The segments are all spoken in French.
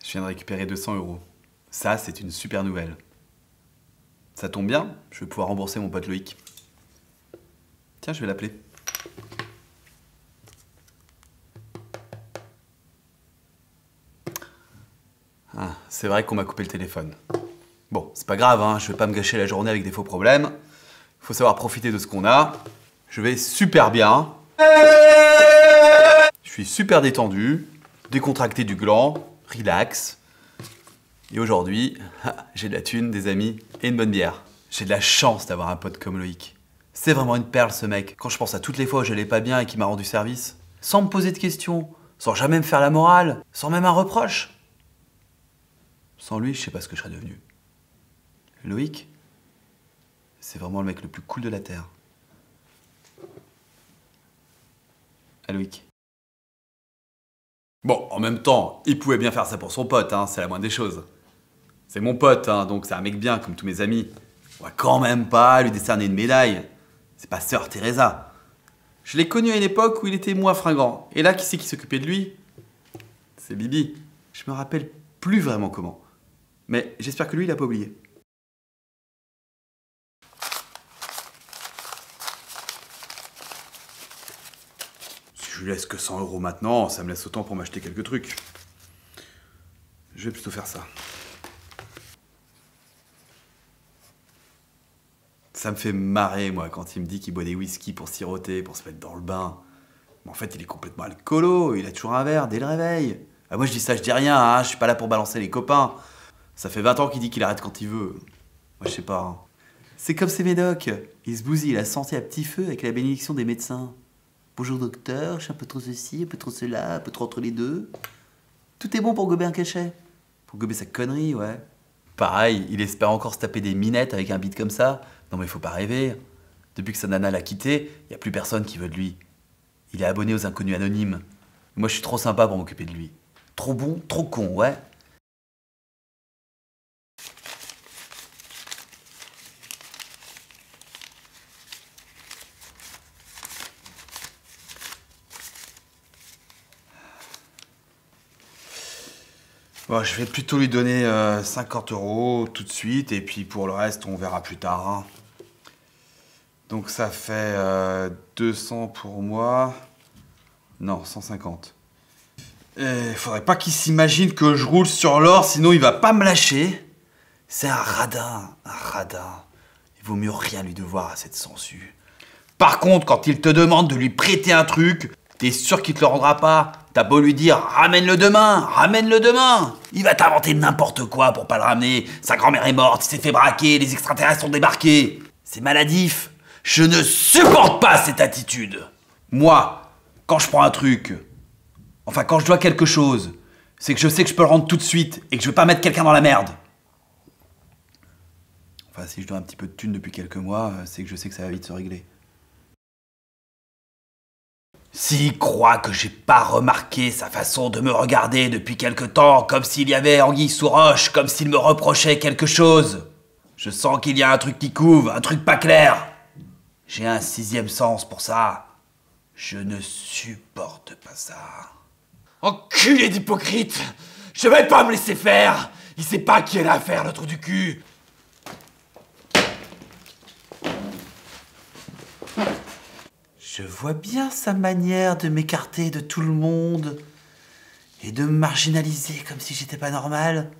Je viens de récupérer 200 €. Ça, c'est une super nouvelle. Ça tombe bien, je vais pouvoir rembourser mon pote Loïc. Tiens, je vais l'appeler. Ah, c'est vrai qu'on m'a coupé le téléphone. Bon, c'est pas grave, hein, je vais pas me gâcher la journée avec des faux problèmes. Il faut savoir profiter de ce qu'on a. Je vais super bien. Je suis super détendu, décontracté du gland, relax. Et aujourd'hui, j'ai de la thune, des amis et une bonne bière. J'ai de la chance d'avoir un pote comme Loïc. C'est vraiment une perle ce mec. Quand je pense à toutes les fois où j'allais pas bien et qu'il m'a rendu service, sans me poser de questions, sans jamais me faire la morale, sans même un reproche. Sans lui, je sais pas ce que je serais devenu. Loïc, c'est vraiment le mec le plus cool de la Terre. Ah, Loïc. Bon, en même temps, il pouvait bien faire ça pour son pote, hein, c'est la moindre des choses. C'est mon pote, hein, donc c'est un mec bien, comme tous mes amis. On va quand même pas lui décerner une médaille. C'est pas Sœur Teresa. Je l'ai connu à une époque où il était moins fringant. Et là, qui c'est qui s'occupait de lui? C'est Bibi. Je me rappelle plus vraiment comment. Mais j'espère que lui, il a pas oublié. Si je lui laisse que 100 € maintenant, ça me laisse autant pour m'acheter quelques trucs. Je vais plutôt faire ça. Ça me fait marrer, moi, quand il me dit qu'il boit des whisky pour siroter, pour se mettre dans le bain. Mais en fait, il est complètement alcoolo, il a toujours un verre dès le réveil. Ah, moi, je dis ça, je dis rien, hein, je suis pas là pour balancer les copains. Ça fait 20 ans qu'il dit qu'il arrête quand il veut. Moi, je sais pas. Hein. C'est comme ces médocs. Il se bousille la santé à petit feu avec la bénédiction des médecins. Bonjour docteur, je suis un peu trop ceci, un peu trop cela, un peu trop entre les deux. Tout est bon pour gober un cachet. Pour gober sa connerie, ouais. Pareil, il espère encore se taper des minettes avec un beat comme ça. Non mais faut pas rêver. Depuis que sa nana l'a quitté, y a plus personne qui veut de lui. Il est abonné aux inconnus anonymes. Moi je suis trop sympa pour m'occuper de lui. Trop bon, trop con, ouais. Bon, je vais plutôt lui donner 50 € tout de suite, et puis pour le reste, on verra plus tard. Hein. Donc ça fait 200 pour moi. Non, 150. Et faudrait pas qu'il s'imagine que je roule sur l'or, sinon il va pas me lâcher. C'est un radin, un radin. Il vaut mieux rien lui devoir à cette sangsue. Par contre, quand il te demande de lui prêter un truc, t'es sûr qu'il te le rendra pas. T'as beau lui dire « Ramène-le demain, ramène-le demain !» Il va t'inventer n'importe quoi pour pas le ramener. Sa grand-mère est morte, il s'est fait braquer, les extraterrestres sont débarqués. C'est maladif. Je ne supporte pas cette attitude. Moi, quand je prends un truc, enfin quand je dois quelque chose, c'est que je sais que je peux le rendre tout de suite et que je veux pas mettre quelqu'un dans la merde. Enfin, si je dois un petit peu de thunes depuis quelques mois, c'est que je sais que ça va vite se régler. S'il croit que j'ai pas remarqué sa façon de me regarder depuis quelque temps, comme s'il y avait anguille sous roche, comme s'il me reprochait quelque chose. Je sens qu'il y a un truc qui couve, un truc pas clair. J'ai un 6e sens pour ça. Je ne supporte pas ça. Enculé d'hypocrite! Je vais pas me laisser faire! Il sait pas qui est l'affaire, le trou du cul! Je vois bien sa manière de m'écarter de tout le monde et de me marginaliser comme si j'étais pas normal.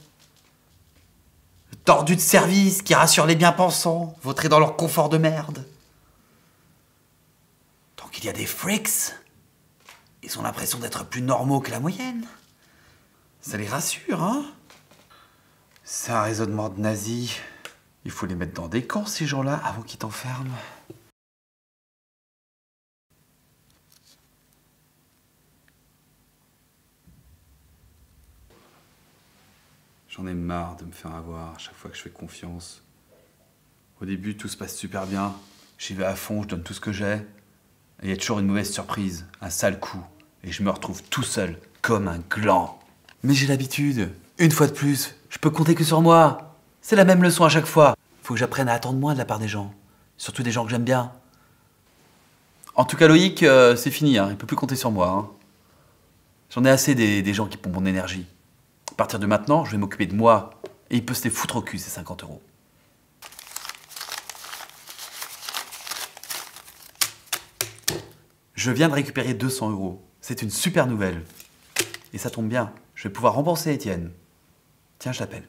Le tordu de service qui rassure les bien-pensants, vautrés dans leur confort de merde. Tant qu'il y a des freaks, ils ont l'impression d'être plus normaux que la moyenne. Ça les rassure, hein? C'est un raisonnement de nazi. Il faut les mettre dans des camps, ces gens-là, avant qu'ils t'enferment. J'en ai marre de me faire avoir à chaque fois que je fais confiance. Au début, tout se passe super bien. J'y vais à fond, je donne tout ce que j'ai. Et il y a toujours une mauvaise surprise, un sale coup. Et je me retrouve tout seul, comme un gland. Mais j'ai l'habitude. Une fois de plus, je peux compter que sur moi. C'est la même leçon à chaque fois. Faut que j'apprenne à attendre moins de la part des gens. Surtout des gens que j'aime bien. En tout cas, Loïc, c'est fini, hein. Il peut plus compter sur moi, hein. J'en ai assez des gens qui pompent mon énergie. À partir de maintenant, je vais m'occuper de moi. Et il peut se les foutre au cul, ces 50 euros. Je viens de récupérer 200 euros. C'est une super nouvelle. Et ça tombe bien, je vais pouvoir rembourser Étienne. Tiens, je l'appelle.